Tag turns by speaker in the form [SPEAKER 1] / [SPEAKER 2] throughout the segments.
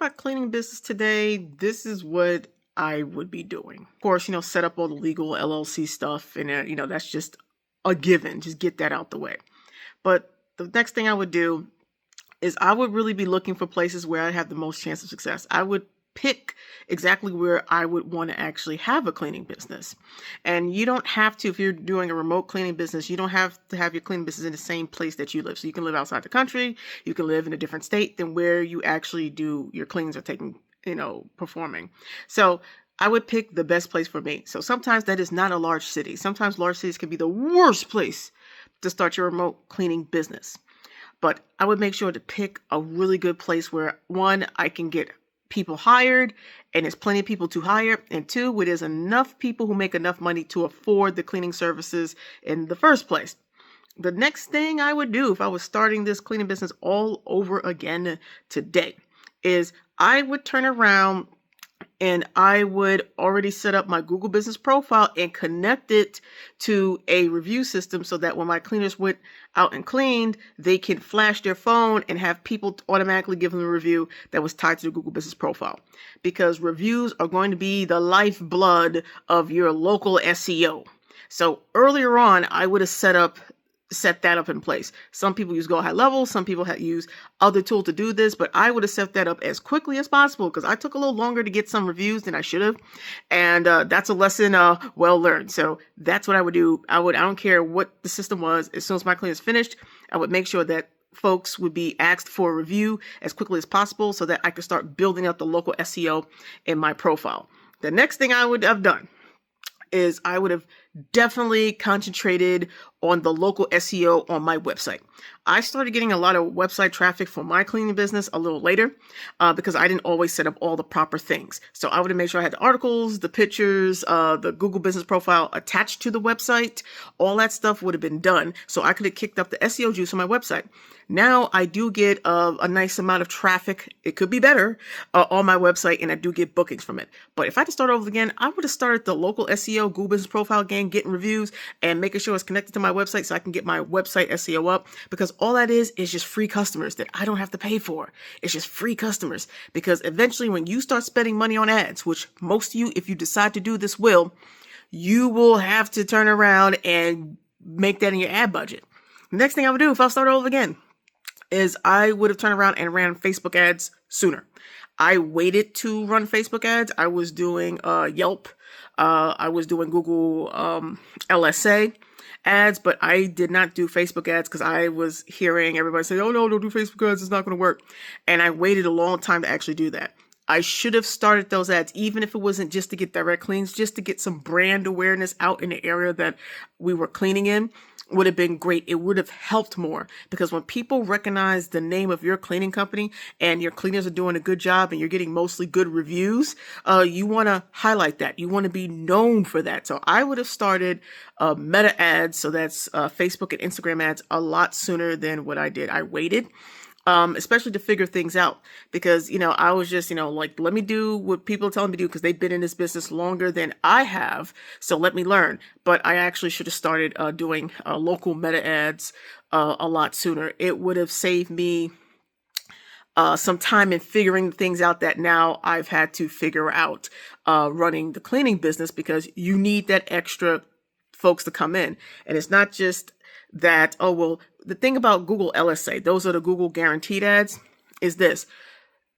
[SPEAKER 1] about cleaning business today, this is what I would be doing. Of course, set up all the legal LLC stuff, and that's just a given. Just get that out the way. But the next thing I would do is I would really be looking for places where I have the most chance of success. I would pick exactly where I would want to actually have a cleaning business. And you don't have to, if you're doing a remote cleaning business, you don't have to have your cleaning business in the same place that you live. So you can live outside the country, you can live in a different state than where you actually do your cleanings are taking, performing. So I would pick the best place for me. So sometimes that is not a large city. Sometimes large cities can be the worst place to start your remote cleaning business. But I would make sure to pick a really good place where, one, I can get people hired and there's plenty of people to hire, and two, where there's enough people who make enough money to afford the cleaning services in the first place. The next thing I would do if I was starting this cleaning business all over again today is I would turn around and I would already set up my Google business profile and connect it to a review system so that when my cleaners went out and cleaned, they can flash their phone and have people automatically give them a review that was tied to the Google business profile. Because reviews are going to be the lifeblood of your local SEO. So earlier on, I would have set that up in place. Some people use Go High Level, some people use other tools to do this, but I would have set that up as quickly as possible because I took a little longer to get some reviews than I should have, and that's a lesson well learned. So that's what I would do. I don't care what the system was. As soon as my clean is finished, I would make sure that folks would be asked for a review as quickly as possible so that I could start building up the local SEO in my profile. The next thing I would have done is I would have definitely concentrated on the local SEO on my website. I started getting a lot of website traffic for my cleaning business a little later because I didn't always set up all the proper things. So I would have made sure I had the articles, the pictures, the Google business profile attached to the website. All that stuff would have been done. So I could have kicked up the SEO juice on my website. Now I do get a nice amount of traffic. It could be better on my website, and I do get bookings from it. But if I had to start over again, I would have started the local SEO Google business profile again, getting reviews and making sure it's connected to my website so I can get my website SEO up, because all that is just free customers that I don't have to pay for. It's just free customers, because eventually when you start spending money on ads, which most of you, if you decide to do this, you will have to turn around and make that in your ad budget. The next thing I would do if I start over again is I would have turned around and ran Facebook ads sooner. I waited to run Facebook ads. I was doing Yelp. I was doing Google LSA ads, but I did not do Facebook ads because I was hearing everybody say, oh no, don't do Facebook ads, it's not going to work. And I waited a long time to actually do that. I should have started those ads, even if it wasn't just to get direct cleans, just to get some brand awareness out in the area that we were cleaning in. Would have been great. It would have helped more, because when people recognize the name of your cleaning company and your cleaners are doing a good job and you're getting mostly good reviews, you want to highlight that. You want to be known for that. So I would have started Meta ads, so that's Facebook and Instagram ads, a lot sooner than what I did. I waited. Especially to figure things out, because, I was just, let me do what people tell me to do because they've been in this business longer than I have. So let me learn. But I actually should have started doing local Meta ads a lot sooner. It would have saved me some time in figuring things out that now I've had to figure out running the cleaning business, because you need that extra folks to come in. And it's not just that, the thing about Google LSA, those are the Google guaranteed ads, is this.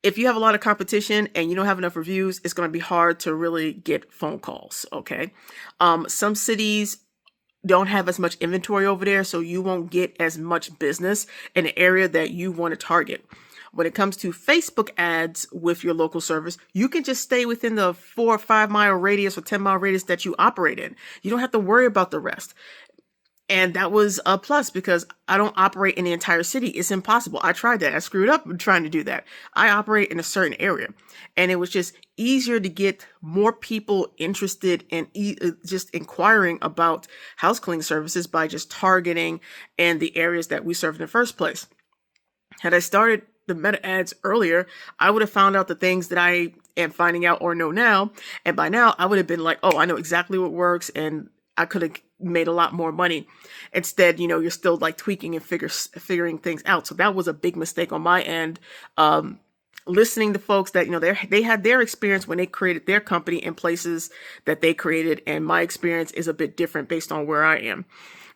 [SPEAKER 1] If you have a lot of competition and you don't have enough reviews, it's going to be hard to really get phone calls, okay? Some cities don't have as much inventory over there, so you won't get as much business in the area that you want to target. When it comes to Facebook ads with your local service, you can just stay within the 4 or 5 mile radius or 10-mile radius that you operate in. You don't have to worry about the rest. And that was a plus, because I don't operate in the entire city. It's impossible. I tried that. I screwed up trying to do that. I operate in a certain area, and it was just easier to get more people interested in just inquiring about house cleaning services by just targeting in the areas that we serve in the first place. Had I started the Meta ads earlier, I would have found out the things that I am finding out or know now. And by now I would have been like, oh, I know exactly what works, and I could have made a lot more money. Instead, you're still like tweaking and figuring things out. So that was a big mistake on my end. listening to folks that, they had their experience when they created their company in places that they created. And my experience is a bit different based on where I am.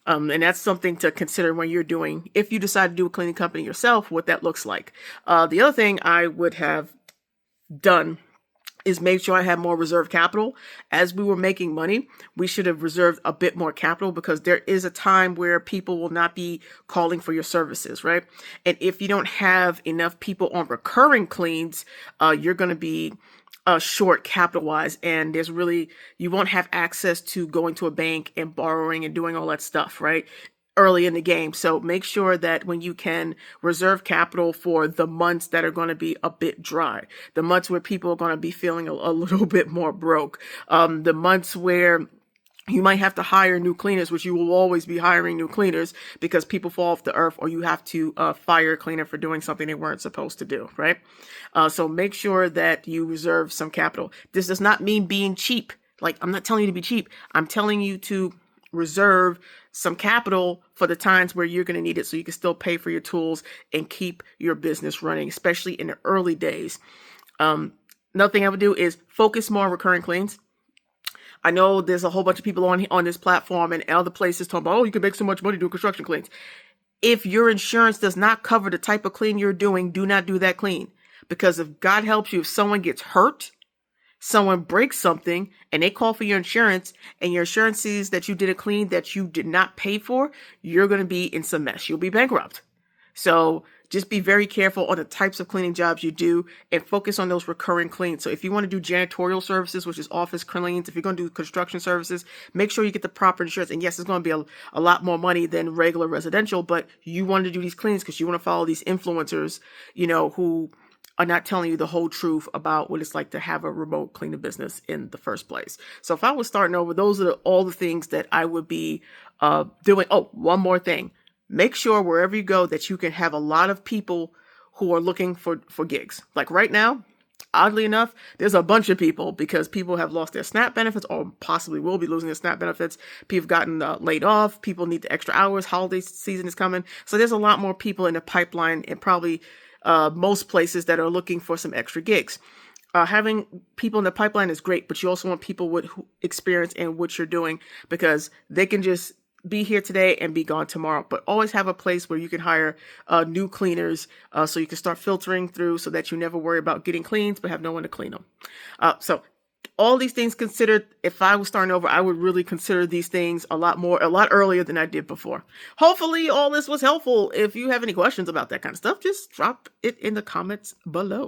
[SPEAKER 1] And that's something to consider when you're doing, if you decide to do a cleaning company yourself, what that looks like. The other thing I would have done is make sure I had more reserve capital. As we were making money, we should have reserved a bit more capital, because there is a time where people will not be calling for your services, right? And if you don't have enough people on recurring cleans, you're going to be short capital wise, and you won't have access to going to a bank and borrowing and doing all that stuff, right? Early in the game. So make sure that when you can reserve capital for the months that are going to be a bit dry, the months where people are going to be feeling a little bit more broke, the months where you might have to hire new cleaners, which you will always be hiring new cleaners because people fall off the earth, or you have to fire a cleaner for doing something they weren't supposed to do, right? So make sure that you reserve some capital. This does not mean being cheap. Like, I'm not telling you to be cheap. I'm telling you to reserve some capital for the times where you're going to need it, so you can still pay for your tools and keep your business running, especially in the early days. Another thing I would do is focus more on recurring cleans. I know there's a whole bunch of people on this platform and other places talking about, oh, you can make so much money doing construction cleans. If your insurance does not cover the type of clean you're doing, do not do that clean. Because if God helps you, if someone gets hurt, someone breaks something, and they call for your insurance, and your insurance sees that you did a clean that you did not pay for, you're going to be in some mess. You'll be bankrupt. So just be very careful on the types of cleaning jobs you do and focus on those recurring cleans. So if you want to do janitorial services, which is office cleans, if you're going to do construction services, make sure you get the proper insurance. And yes, it's going to be a lot more money than regular residential, but you want to do these cleans because you want to follow these influencers, who are not telling you the whole truth about what it's like to have a remote cleaning business in the first place. So if I was starting over, those are all the things that I would be doing. Oh, one more thing. Make sure wherever you go that you can have a lot of people who are looking for gigs. Like right now, oddly enough, there's a bunch of people, because people have lost their SNAP benefits or possibly will be losing their SNAP benefits. People have gotten laid off. People need the extra hours. Holiday season is coming. So there's a lot more people in the pipeline, and probably most places that are looking for some extra gigs. Having people in the pipeline is great, but you also want people with experience in what you're doing, because they can just be here today and be gone tomorrow. But always have a place where you can hire new cleaners, so you can start filtering through, so that you never worry about getting cleans but have no one to clean them. So all these things considered, if I was starting over, I would really consider these things a lot earlier than I did before. Hopefully all this was helpful. If you have any questions about that kind of stuff, just drop it in the comments below.